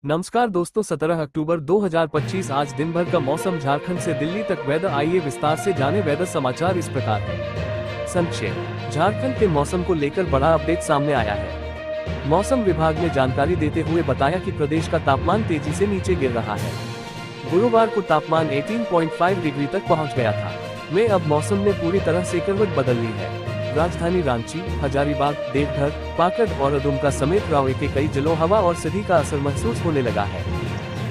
नमस्कार दोस्तों, 17 अक्टूबर 2025 आज दिन भर का मौसम झारखंड से दिल्ली तक वेदर। आइए विस्तार से जाने वेदर समाचार इस प्रकार है। संक्षेप, झारखंड के मौसम को लेकर बड़ा अपडेट सामने आया है। मौसम विभाग ने जानकारी देते हुए बताया कि प्रदेश का तापमान तेजी से नीचे गिर रहा है। गुरुवार को तापमान 18.5 डिग्री तक पहुँच गया था। में अब मौसम ने पूरी तरह से करवट बदल ली है। राजधानी रांची, हजारीबाग, देवघर, पाकड़ और दुमका समेत राज्य के कई जिलों हवा और सर्दी का असर महसूस होने लगा है।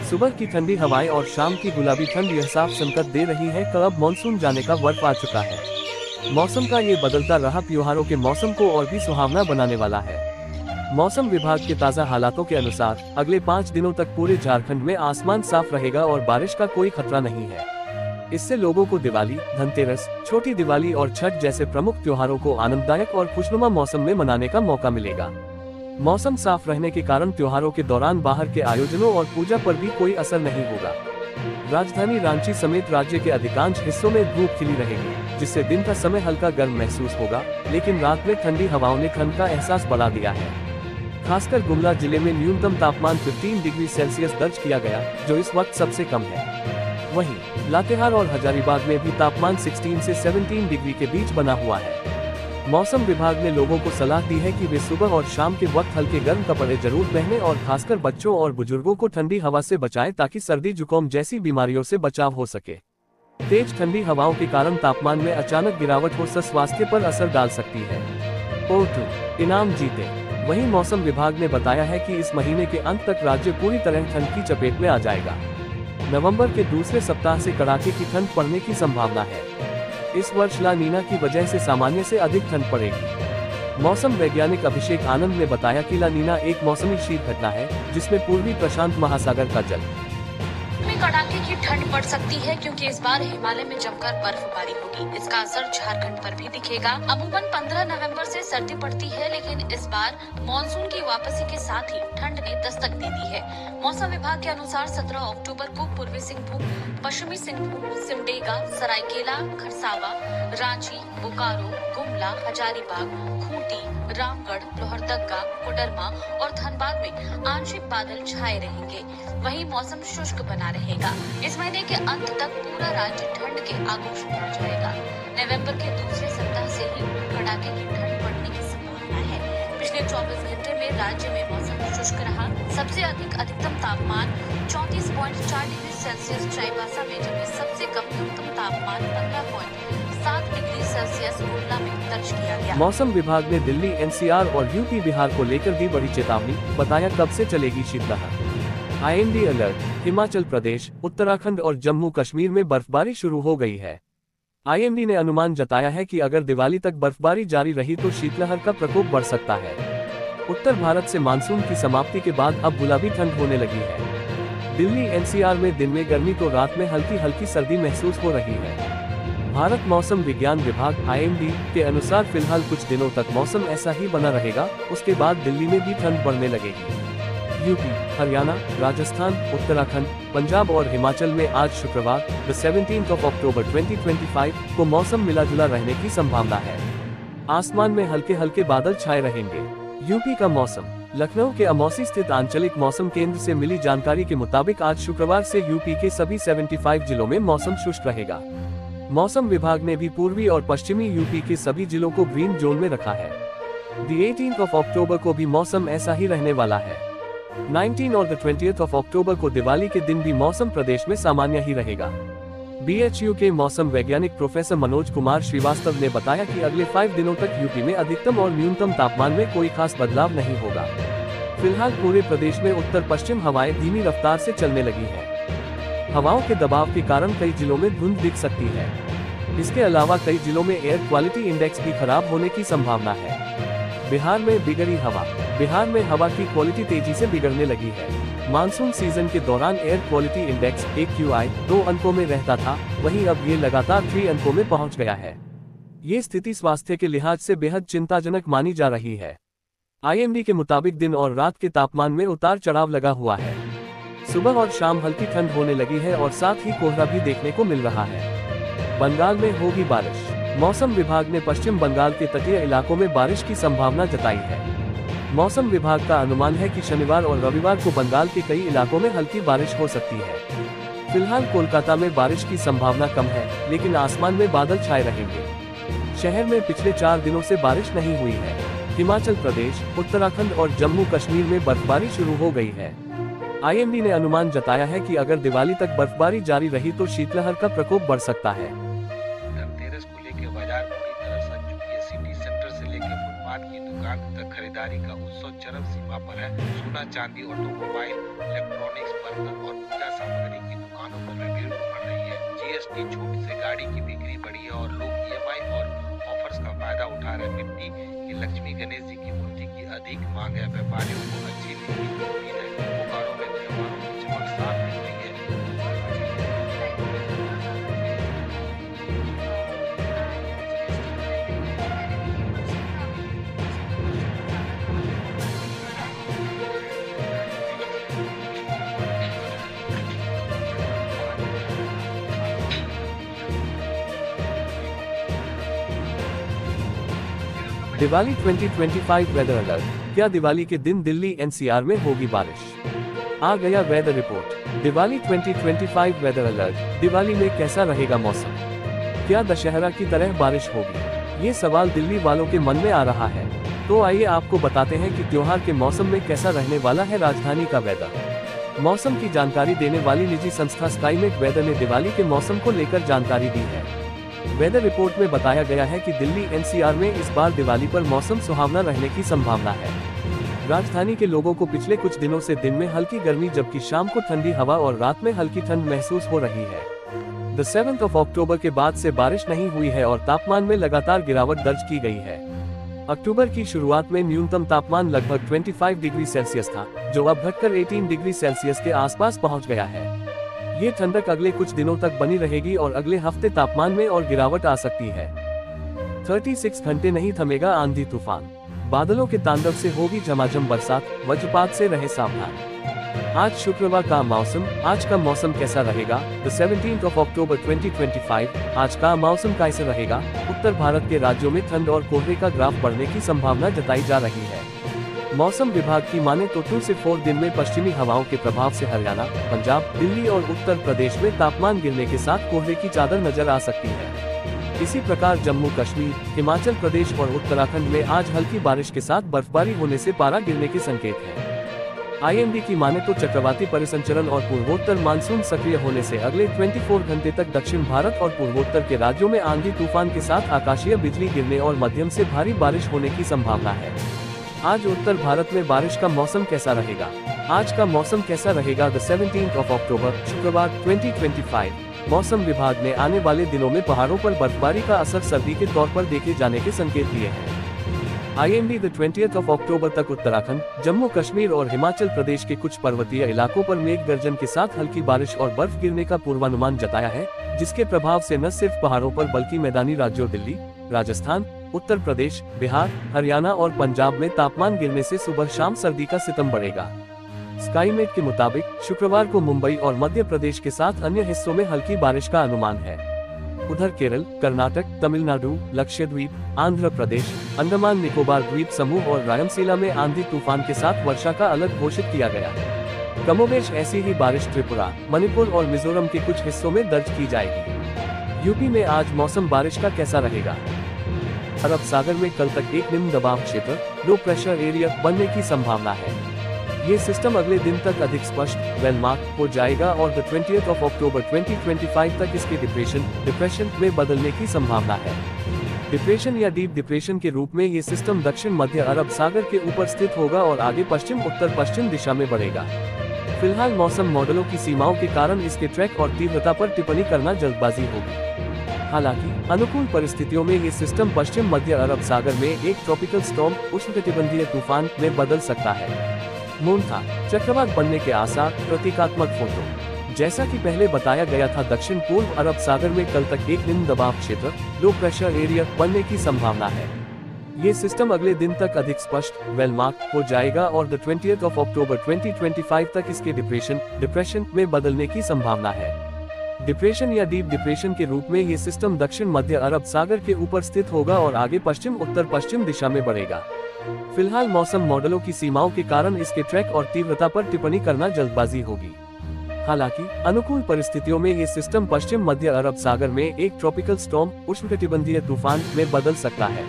सुबह की ठंडी हवाएं और शाम की गुलाबी ठंड यह साफ संकेत दे रही है कि अब मानसून जाने का वक्त आ चुका है। मौसम का ये बदलता रहा त्योहारों के मौसम को और भी सुहावना बनाने वाला है। मौसम विभाग के ताज़ा हालातों के अनुसार अगले 5 दिनों तक पूरे झारखंड में आसमान साफ रहेगा और बारिश का कोई खतरा नहीं है। इससे लोगों को दिवाली, धनतेरस, छोटी दिवाली और छठ जैसे प्रमुख त्योहारों को आनंददायक और खुशनुमा मौसम में मनाने का मौका मिलेगा। मौसम साफ रहने के कारण त्योहारों के दौरान बाहर के आयोजनों और पूजा पर भी कोई असर नहीं होगा। राजधानी रांची समेत राज्य के अधिकांश हिस्सों में धूप खिली रहेगी, जिससे दिन का समय हल्का गर्म महसूस होगा, लेकिन रात में ठंडी हवाओं ने ठंड का एहसास बढ़ा दिया है। खासकर गुमला जिले में न्यूनतम तापमान 15 डिग्री सेल्सियस दर्ज किया गया, जो इस वक्त सबसे कम है। वहीं लातेहार और हजारीबाग में भी तापमान 16 से 17 डिग्री के बीच बना हुआ है। मौसम विभाग ने लोगों को सलाह दी है कि वे सुबह और शाम के वक्त हल्के गर्म कपड़े जरूर पहनें और खासकर बच्चों और बुजुर्गों को ठंडी हवा से बचाएं ताकि सर्दी जुकाम जैसी बीमारियों से बचाव हो सके। तेज ठंडी हवाओं के कारण तापमान में अचानक गिरावट हो स्वास्थ्य पर असर डाल सकती है। O2 इनाम जीते। वहीं मौसम विभाग ने बताया है कि इस महीने के अंत तक राज्य पूरी तरह ठंड की चपेट में आ जाएगा। नवंबर के दूसरे सप्ताह से कड़ाके की ठंड पड़ने की संभावना है। इस वर्ष ला नीना की वजह से सामान्य से अधिक ठंड पड़ेगी। मौसम वैज्ञानिक अभिषेक आनंद ने बताया कि ला नीना एक मौसमी शीत घटना है, जिसमें पूर्वी प्रशांत महासागर का जल में कड़ाके की ठंड पड़ सकती है, क्योंकि इस बार हिमालय में जमकर बर्फबारी होगी। इसका असर झारखंड पर भी दिखेगा। अमूमन 15 नवंबर से सर्दी पड़ती है, लेकिन इस बार मानसून की वापसी के साथ ही ठंड ने दस्तक दे दी है। मौसम विभाग के अनुसार 17 अक्टूबर को पूर्वी सिंहभूम, पश्चिमी सिंहभूम, सिमडेगा, सरायकेला, खरसावा, रांची, बोकारो, गुमला, हजारीबाग, खूंटी, रामगढ़, लोहरदगा, कोडरमा और धनबाद में आंशिक बादल छाए रहेंगे। वहीं मौसम शुष्क बना रहेगा। इस महीने के अंत तक पूरा राज्य ठंड के आगोश में आ जाएगा। नवंबर के दूसरे सप्ताह से ही कड़ाके की ठंड पड़ने की संभावना है। पिछले 24 घंटे में राज्य में मौसम शुष्क रहा। सबसे अधिकतम तापमान 34.4 डिग्री सेल्सियस चाईबासा में, जबकि सबसे कम न्यूनतम तापमान 15.7 डिग्री सेल्सियस गुमला में दर्ज किया गया। मौसम विभाग ने दिल्ली, NCR और यूपी बिहार को लेकर दी बड़ी चेतावनी। बताया कब से चलेगी शीतलहर। IMD अलर्ट। हिमाचल प्रदेश, उत्तराखंड और जम्मू कश्मीर में बर्फबारी शुरू हो गई है। IMD ने अनुमान जताया है कि अगर दिवाली तक बर्फबारी जारी रही तो शीतलहर का प्रकोप बढ़ सकता है। उत्तर भारत से मानसून की समाप्ति के बाद अब गुलाबी ठंड होने लगी है। दिल्ली, NCR में दिन में गर्मी तो रात में हल्की हल्की सर्दी महसूस हो रही है। भारत मौसम विज्ञान विभाग IMD के अनुसार फिलहाल कुछ दिनों तक मौसम ऐसा ही बना रहेगा। उसके बाद दिल्ली में भी ठंड बढ़ने लगेगी। यूपी, हरियाणा, राजस्थान, उत्तराखंड, पंजाब और हिमाचल में आज शुक्रवार 17 अक्टूबर 2025 को मौसम मिला जुला रहने की संभावना है। आसमान में हल्के हल्के बादल छाए रहेंगे। यूपी का मौसम। लखनऊ के अमौसी स्थित आंचलिक मौसम केंद्र से मिली जानकारी के मुताबिक आज शुक्रवार से यूपी के सभी 75 जिलों में मौसम शुष्क रहेगा। मौसम विभाग ने भी पूर्वी और पश्चिमी यूपी के सभी जिलों को ग्रीन जोन में रखा है। 18 अक्टूबर को भी मौसम ऐसा ही रहने वाला है। 19 और 20 अक्टूबर को दिवाली के दिन भी मौसम प्रदेश में सामान्य ही रहेगा। BHU के मौसम वैज्ञानिक प्रोफेसर मनोज कुमार श्रीवास्तव ने बताया कि अगले 5 दिनों तक यूपी में अधिकतम और न्यूनतम तापमान में कोई खास बदलाव नहीं होगा। फिलहाल पूरे प्रदेश में उत्तर पश्चिम हवाएं धीमी रफ्तार से चलने लगी है। हवाओं के दबाव के कारण कई जिलों में धुंध दिख सकती है। इसके अलावा कई जिलों में एयर क्वालिटी इंडेक्स भी खराब होने की संभावना है। बिहार में बिगड़ी हवा। बिहार में हवा की क्वालिटी तेजी से बिगड़ने लगी है। मानसून सीजन के दौरान एयर क्वालिटी इंडेक्स AQI 2 अंकों में रहता था, वहीं अब ये लगातार 3 अंकों में पहुंच गया है। ये स्थिति स्वास्थ्य के लिहाज से बेहद चिंताजनक मानी जा रही है। IMD के मुताबिक दिन और रात के तापमान में उतार चढ़ाव लगा हुआ है। सुबह और शाम हल्की ठंड होने लगी है और साथ ही कोहरा भी देखने को मिल रहा है। बंगाल में होगी बारिश। मौसम विभाग ने पश्चिम बंगाल के तटीय इलाकों में बारिश की संभावना जताई है। मौसम विभाग का अनुमान है कि शनिवार और रविवार को बंगाल के कई इलाकों में हल्की बारिश हो सकती है। फिलहाल कोलकाता में बारिश की संभावना कम है, लेकिन आसमान में बादल छाए रहेंगे। शहर में पिछले 4 दिनों से बारिश नहीं हुई है। हिमाचल प्रदेश, उत्तराखंड और जम्मू कश्मीर में बर्फबारी शुरू हो गई है। IMD ने अनुमान जताया है कि अगर दिवाली तक बर्फबारी जारी रही तो शीतलहर का प्रकोप बढ़ सकता है। धनतेरस को लेकर बाजार पूरी तरह सज चुकी है। सिटी सेंटर से लेकर फुटपाथ की दुकान तक खरीदारी का उत्सव चरम सीमा पर है। सोना, चांदी, ऑटोमोबाइल, इलेक्ट्रॉनिक्स, बर्तन और पूजा सामग्री की दुकानों पर भी भीड़ उमड़ रही है। GST छूट से गाड़ी की बिक्री बढ़ी है और लोग EMI और ऑफर्स का फायदा उठा रहे हैं। मिट्टी की लक्ष्मी गणेश जी की मूर्ति की अधिक मांग है। व्यापारियों को अच्छी बिक्री की उम्मीद है। बोकारो में त्योहारों की चमक साफ दिख रही है। Diwali 2025 weather alert. क्या दिवाली के दिन दिल्ली NCR में होगी बारिश? आ गया weather report. Diwali 2025 weather alert. Diwali में कैसा रहेगा मौसम? क्या दशहरा की तरह बारिश होगी? ये सवाल दिल्ली वालों के मन में आ रहा है। तो आइए आपको बताते हैं कि त्योहार के मौसम में कैसा रहने वाला है राजधानी का वेदर। मौसम की जानकारी देने वाली निजी संस्था स्काईमेट वेदर ने दिवाली के मौसम को लेकर जानकारी दी है। वेदर रिपोर्ट में बताया गया है कि दिल्ली NCR में इस बार दिवाली पर मौसम सुहावना रहने की संभावना है। राजधानी के लोगों को पिछले कुछ दिनों से दिन में हल्की गर्मी जबकि शाम को ठंडी हवा और रात में हल्की ठंड महसूस हो रही है। 7 अक्टूबर के बाद से बारिश नहीं हुई है और तापमान में लगातार गिरावट दर्ज की गई है। अक्टूबर की शुरुआत में न्यूनतम तापमान लगभग 25 डिग्री सेल्सियस था, जो अब घटकर 18 डिग्री सेल्सियस के आसपास पहुंच गया है। ये ठंडक अगले कुछ दिनों तक बनी रहेगी और अगले हफ्ते तापमान में और गिरावट आ सकती है। 36 घंटे नहीं थमेगा आंधी तूफान। बादलों के तांडव से होगी झमाझम बरसात, वज्रपात से रहे सावधान। आज शुक्रवार का मौसम। आज का मौसम कैसा रहेगा? 17 अक्टूबर 2025। आज का मौसम कैसे रहेगा? उत्तर भारत के राज्यों में ठंड और कोहरे का ग्राफ बढ़ने की संभावना जताई जा रही है। मौसम विभाग की माने तो 2 से 4 दिन में पश्चिमी हवाओं के प्रभाव से हरियाणा, पंजाब, दिल्ली और उत्तर प्रदेश में तापमान गिरने के साथ कोहरे की चादर नजर आ सकती है। इसी प्रकार जम्मू कश्मीर, हिमाचल प्रदेश और उत्तराखंड में आज हल्की बारिश के साथ बर्फबारी होने से पारा गिरने के संकेत हैं। IMD की माने तो चक्रवाती परिसंचरण और पूर्वोत्तर मानसून सक्रिय होने से अगले 24 घंटे तक दक्षिण भारत और पूर्वोत्तर के राज्यों में आंधी तूफान के साथ आकाशीय बिजली गिरने और मध्यम से भारी बारिश होने की संभावना है। आज उत्तर भारत में बारिश का मौसम कैसा रहेगा? आज का मौसम कैसा रहेगा? 17 अक्टूबर शुक्रवार 2025। मौसम विभाग ने आने वाले दिनों में पहाड़ों पर बर्फबारी का असर सर्दी के तौर पर देखे जाने के संकेत दिए हैं। IMD 20 अक्टूबर तक उत्तराखंड, जम्मू कश्मीर और हिमाचल प्रदेश के कुछ पर्वतीय इलाकों पर मेघ गर्जन के साथ हल्की बारिश और बर्फ गिरने का पूर्वानुमान जताया है, जिसके प्रभाव से न सिर्फ पहाड़ों पर बल्कि मैदानी राज्यों दिल्ली, राजस्थान, उत्तर प्रदेश, बिहार, हरियाणा और पंजाब में तापमान गिरने से सुबह शाम सर्दी का सितम बढ़ेगा। स्काईमेट के मुताबिक शुक्रवार को मुंबई और मध्य प्रदेश के साथ अन्य हिस्सों में हल्की बारिश का अनुमान है। उधर केरल, कर्नाटक, तमिलनाडु, लक्षद्वीप, आंध्र प्रदेश, अंडमान निकोबार द्वीप समूह और रायलसीमा में आंधी तूफान के साथ वर्षा का अलर्ट घोषित किया गया। कमोबेश ऐसी ही बारिश त्रिपुरा, मणिपुर और मिजोरम के कुछ हिस्सों में दर्ज की जाएगी। यूपी में आज मौसम बारिश का कैसा रहेगा? अरब सागर में कल तक एक निम्न दबाव क्षेत्र, लो प्रेशर एरिया बनने की संभावना है। ये सिस्टम अगले दिन तक अधिक स्पष्ट, वेल मार्क हो जाएगा और 20 अक्टूबर 2025 तक इसके डिप्रेशन में बदलने की संभावना है। डिप्रेशन या डीप डिप्रेशन के रूप में ये सिस्टम दक्षिण मध्य अरब सागर के ऊपर स्थित होगा और आगे पश्चिम उत्तर पश्चिम दिशा में बढ़ेगा। फिलहाल मौसम मॉडलों की सीमाओं के कारण इसके ट्रैक और तीव्रता पर टिप्पणी करना जल्दबाजी होगी। हालांकि अनुकूल परिस्थितियों में ये सिस्टम पश्चिम मध्य अरब सागर में एक ट्रॉपिकल स्टॉर्म, उष्णकटिबंधीय तूफान में बदल सकता है। मोन्था चक्रवात बनने के आसार, प्रतीकात्मक फोटो। जैसा कि पहले बताया गया था, दक्षिण पूर्व अरब सागर में कल तक एक निम्न दबाव क्षेत्र, लो प्रेशर एरिया बनने की संभावना है। ये सिस्टम अगले दिन तक अधिक स्पष्ट, वेल मार्क हो जाएगा और 20 अक्टूबर 2025 तक इसके डिप्रेशन में बदलने की संभावना है। डिप्रेशन या डीप डिप्रेशन के रूप में ये सिस्टम दक्षिण मध्य अरब सागर के ऊपर स्थित होगा और आगे पश्चिम उत्तर पश्चिम दिशा में बढ़ेगा। फिलहाल मौसम मॉडलों की सीमाओं के कारण इसके ट्रैक और तीव्रता पर टिप्पणी करना जल्दबाजी होगी। हालांकि अनुकूल परिस्थितियों में ये सिस्टम पश्चिम मध्य अरब सागर में एक ट्रॉपिकल स्टॉर्म उष्णकटिबंधीय तूफान में बदल सकता है।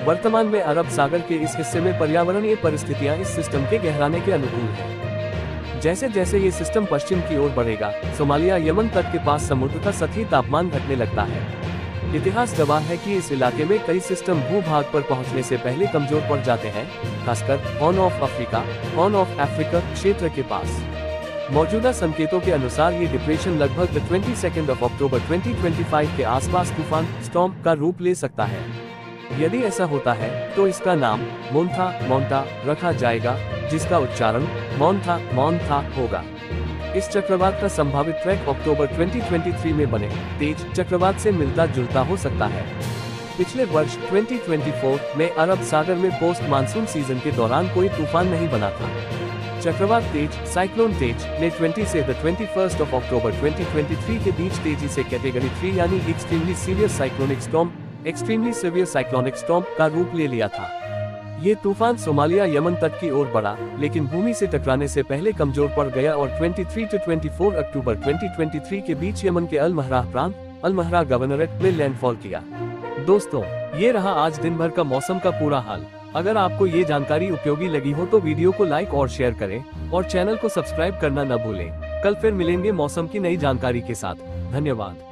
वर्तमान में अरब सागर के इस हिस्से में पर्यावरणीय परिस्थितियां इस सिस्टम के गहराने के अनुकूल हैं। जैसे जैसे ये सिस्टम पश्चिम की ओर बढ़ेगा, सोमालिया यमन तट के पास समुद्र का सतही तापमान घटने लगता है। इतिहास गवाह है कि इस इलाके में कई सिस्टम भूभाग पर पहुंचने से पहले कमजोर पड़ जाते हैं, खासकर हॉर्न ऑफ अफ्रीका क्षेत्र के पास। मौजूदा संकेतों के अनुसार ये डिप्रेशन लगभग 22 अक्टूबर 2025 के आसपास तूफान स्टॉर्म का रूप ले सकता है। यदि ऐसा होता है तो इसका नाम मोंथा रखा जाएगा, जिसका उच्चारण मोंथा होगा। इस चक्रवात का संभावित ट्रैक अक्टूबर 2023 में बने तेज चक्रवात से मिलता जुलता हो सकता है। पिछले वर्ष 2024 में अरब सागर में पोस्ट मानसून सीजन के दौरान कोई तूफान नहीं बना था। चक्रवात साइक्लोन तेज ने 20 से 21 अक्टूबर 2023 के बीच तेजी से कैटेगरी 3 यानी एक्सट्रीमली सीवियर साइक्लोनिक स्टॉर्म का रूप ले लिया था। ये तूफान सोमालिया यमन तट की ओर बढ़ा, लेकिन भूमि से टकराने से पहले कमजोर पड़ गया और 23 से 24 अक्टूबर 2023 के बीच यमन के अल महराह प्रांत अल महराह गवर्नरेट में लैंडफॉल किया। दोस्तों, ये रहा आज दिन भर का मौसम का पूरा हाल। अगर आपको ये जानकारी उपयोगी लगी हो तो वीडियो को लाइक और शेयर करें और चैनल को सब्सक्राइब करना न भूलें। कल फिर मिलेंगे मौसम की नई जानकारी के साथ। धन्यवाद।